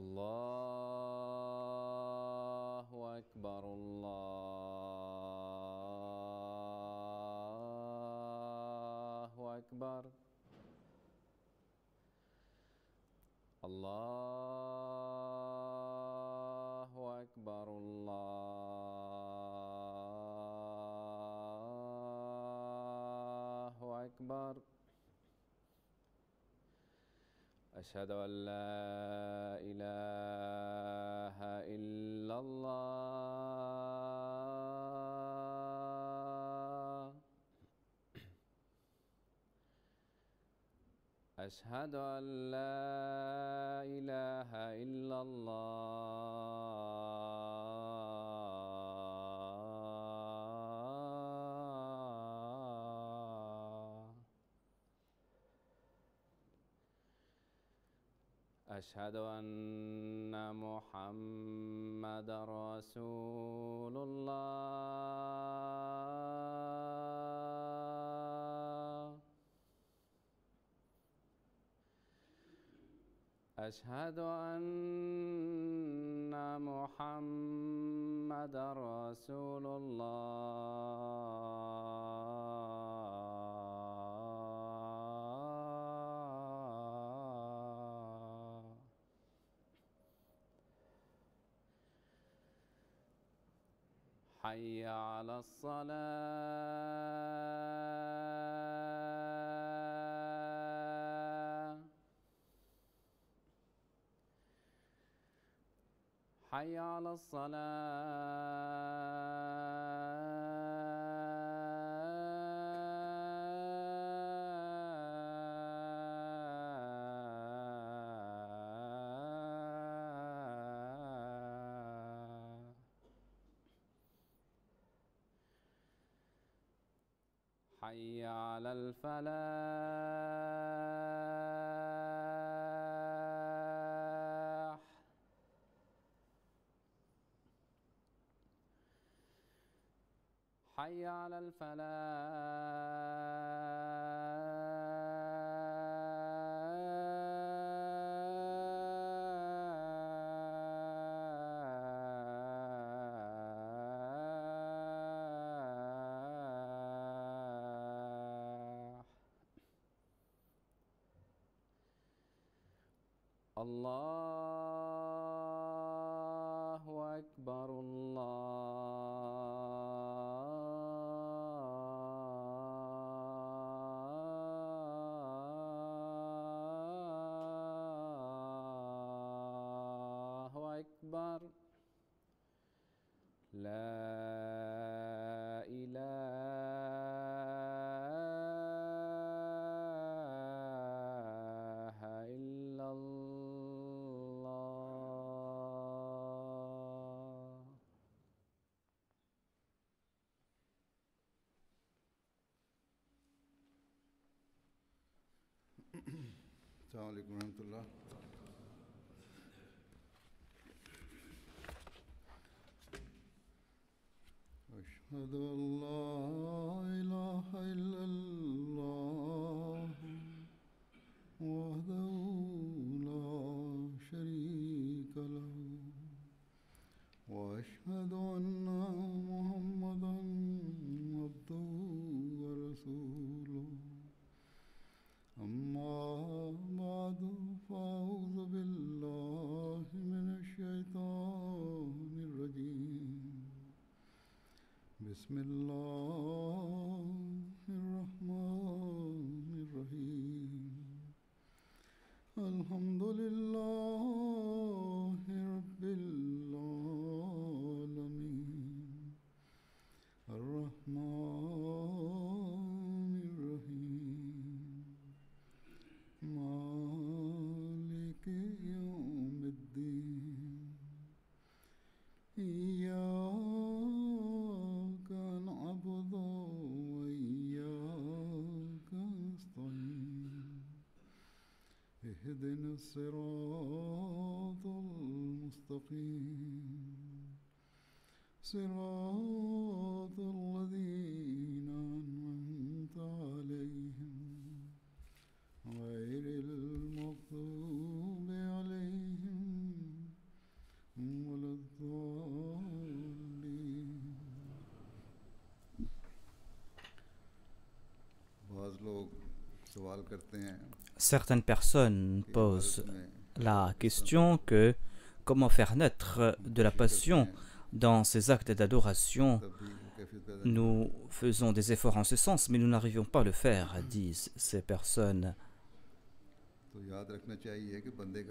الله أكبر الله أكبر الله أكبر الله أكبر. أشهد أن لا إله إلا الله. أشهد أن لا إله إلا الله. أشهد أن محمدًا رسول الله. أشهد أن محمدًا رسول الله. حي على الصلاة. حي على الصلاة. حي على الفلاح. حي على الفلاح. الله أكبر الله أكبر. لا إله إلا الله. السلام عليكم ورحمة الله. أشهد أن لا إله إلا الله وحده لا شريك له وأشهد أن محمدًا عبده ورسوله. أما بعد فأعوذ بالله من الشيطان الرجيم. بسم الله الرحمن الرحيم. الحمد لله رب العالمين الرحمن الرحيم مالك يوم الدين. إياك نعبد وإياك نستعين. اهدنا الصراط المستقيم صراط الذين أنعمت عليهم غير المغضوب عليهم Certaines personnes posent la question que comment faire naître de la passion dans ces actes d'adoration. Nous faisons des efforts en ce sens, mais nous n'arrivons pas à le faire, disent ces personnes.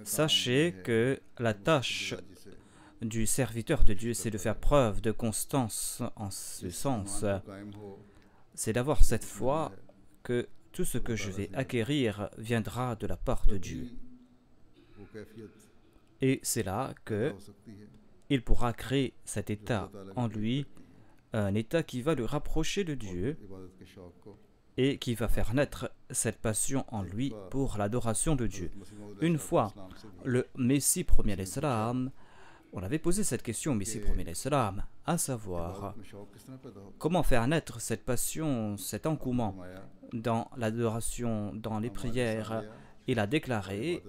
Sachez que la tâche du serviteur de Dieu, c'est de faire preuve de constance en ce sens. C'est d'avoir cette foi que tout ce que je vais acquérir viendra de la part de Dieu. Et c'est là qu'il pourra créer cet état en lui, un état qui va le rapprocher de Dieu et qui va faire naître cette passion en lui pour l'adoration de Dieu. Une fois, le Messie premier l'Islam, on avait posé cette question au Messie premier l'Islam, à savoir comment faire naître cette passion, cet engouement dans l'adoration, dans les prières. Il a déclaré,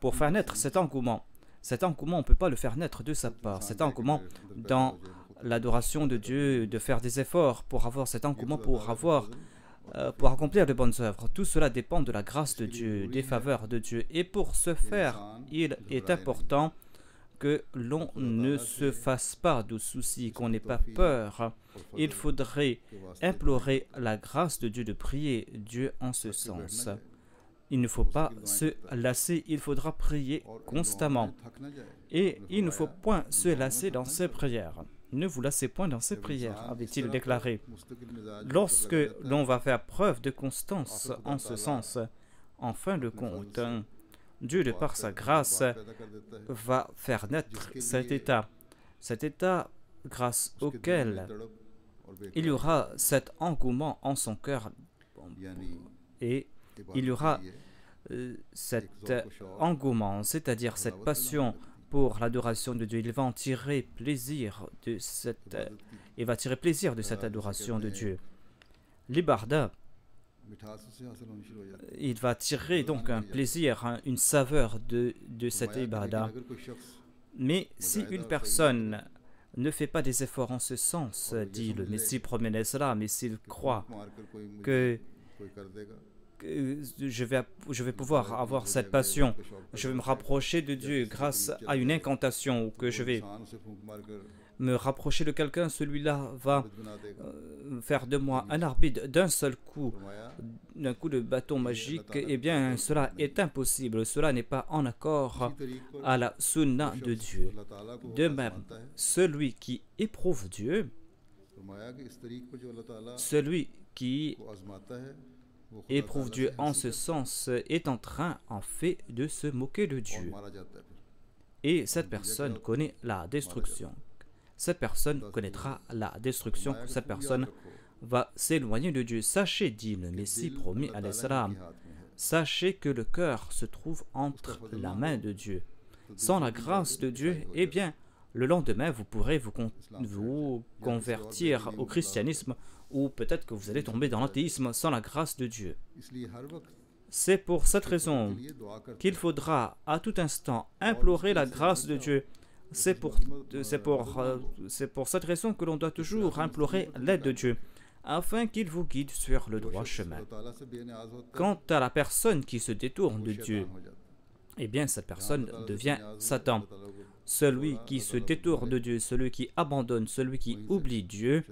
pour faire naître cet engouement, on ne peut pas le faire naître de sa part. Cet engouement dans l'adoration de Dieu, de faire des efforts pour avoir cet engouement, pour accomplir de bonnes œuvres. Tout cela dépend de la grâce de Dieu, des faveurs de Dieu. Et pour ce faire, il est important que l'on ne se fasse pas de soucis, qu'on n'ait pas peur. Il faudrait implorer la grâce de Dieu, de prier Dieu en ce sens. Il ne faut pas se lasser, il faudra prier constamment. Et il ne faut point se lasser dans ses prières. Ne vous lassez point dans ses prières, avait-il déclaré. Lorsque l'on va faire preuve de constance en ce sens, en fin de compte, Dieu, de par sa grâce, va faire naître cet état grâce auquel il y aura cet engouement en son cœur et il y aura cet engouement, c'est-à-dire cette passion pour l'adoration de Dieu. Il va en tirer plaisir de cette adoration de Dieu. L'ibarda, il va tirer donc un plaisir, une saveur de cette ibarda. Mais si une personne ne fait pas des efforts en ce sens, dit le Messie premier l'Islam, mais s'il croit que je vais pouvoir avoir cette passion, je vais me rapprocher de Dieu grâce à une incantation, ou que je vais me rapprocher de quelqu'un, celui-là va faire de moi un arbitre d'un seul coup, d'un coup de bâton magique, eh bien cela est impossible, cela n'est pas en accord à la sunna de Dieu. De même, celui qui éprouve Dieu, celui qui éprouve Dieu en ce sens est en train, en fait, de se moquer de Dieu. Et cette personne connaît la destruction. Cette personne connaîtra la destruction. Cette personne va s'éloigner de Dieu. Sachez, dit le Messie promis à l'Islam, sachez que le cœur se trouve entre la main de Dieu. Sans la grâce de Dieu, eh bien, le lendemain, vous pourrez vous convertir au christianisme, ou peut-être que vous allez tomber dans l'athéisme sans la grâce de Dieu. C'est pour cette raison qu'il faudra à tout instant implorer la grâce de Dieu. C'est pour cette raison que l'on doit toujours implorer l'aide de Dieu, afin qu'il vous guide sur le droit chemin. Quant à la personne qui se détourne de Dieu, eh bien cette personne devient Satan. Celui qui se détourne de Dieu, celui qui abandonne, celui qui oublie Dieu,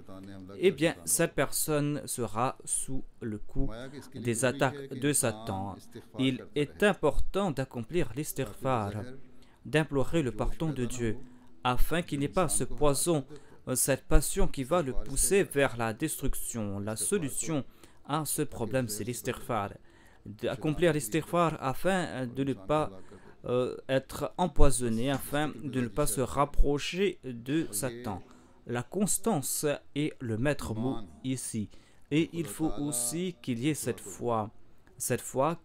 eh bien cette personne sera sous le coup des attaques de Satan. Il est important d'accomplir l'istighfar, d'implorer le pardon de Dieu, afin qu'il n'y ait pas ce poison, cette passion qui va le pousser vers la destruction. La solution à ce problème, c'est l'istighfar. D'accomplir l'istighfar afin de ne pas être empoisonné, afin de ne pas se rapprocher de Satan. La constance est le maître mot ici. Et il faut aussi qu'il y ait cette foi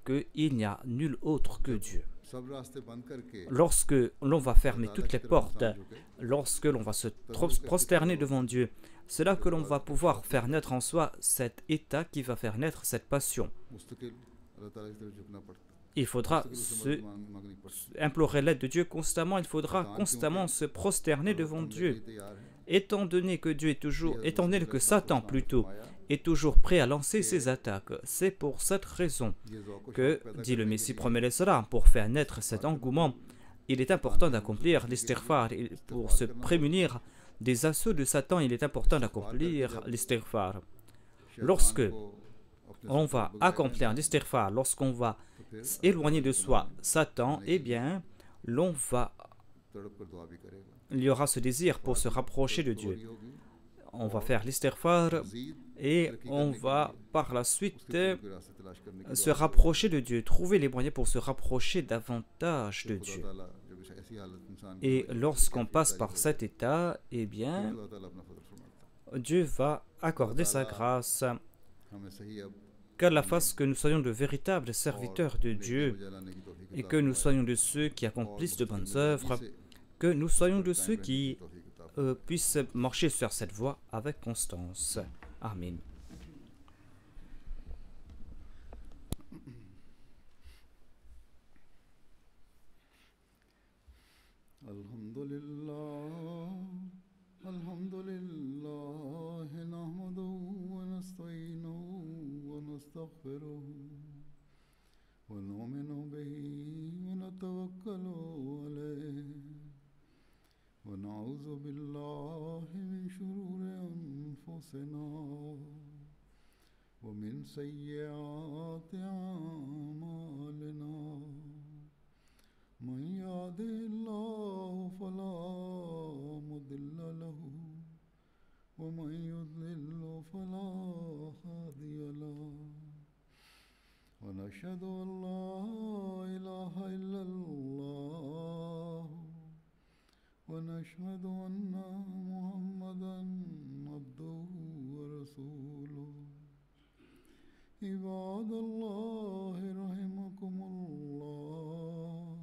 qu'il n'y a nul autre que Dieu. Lorsque l'on va fermer toutes les portes, lorsque l'on va se prosterner devant Dieu, c'est là que l'on va pouvoir faire naître en soi cet état qui va faire naître cette passion. Il faudra implorer l'aide de Dieu constamment, il faudra constamment se prosterner devant Dieu. Étant donné que Satan plutôt est toujours prêt à lancer ses attaques. C'est pour cette raison que, dit le Messie premier pour faire naître cet engouement, il est important d'accomplir l'istighfar. Pour se prémunir des assauts de Satan, il est important d'accomplir l'istighfar. Lorsque on va accomplir l'istighfar, lorsqu'on va éloigner de soi Satan, eh bien, il y aura ce désir pour se rapprocher de Dieu. On va faire l'istighfar et on va par la suite se rapprocher de Dieu, trouver les moyens pour se rapprocher davantage de Dieu. Et lorsqu'on passe par cet état, eh bien, Dieu va accorder sa grâce. Qu'Allah fasse que nous soyons de véritables serviteurs de Dieu et que nous soyons de ceux qui accomplissent de bonnes œuvres, que nous soyons de ceux qui puissent marcher sur cette voie avec constance. Amen. Alhamdulillah, nahmaduhu wa nasta'inuhu wa nastaghfiruhu wa nu'minu bihi wa natawakkalu alayhi wa na'udhu billahi min shururi anfusina wa min sayyiati a'malina. من يهده الله فلا مضل له ومن يضلل فلا هادي له ونشهد أن لا إله إلا الله ونشهد أن محمدا عبده ورسوله عباد الله رحمكم الله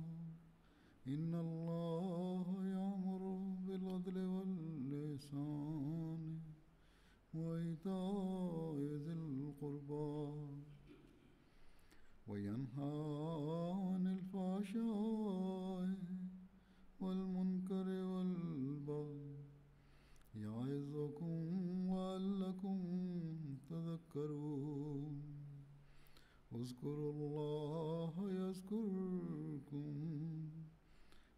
إن الله يأمر بالعدل والإحسان وإيتاء ذي القربى وينهى عن الفحشاء والمنكر والبغي يعظكم لعلكم تذكرون اذكروا الله يذكركم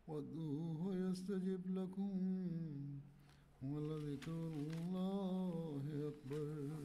وادعوه يستجب لكم ولذكر الله أكبر.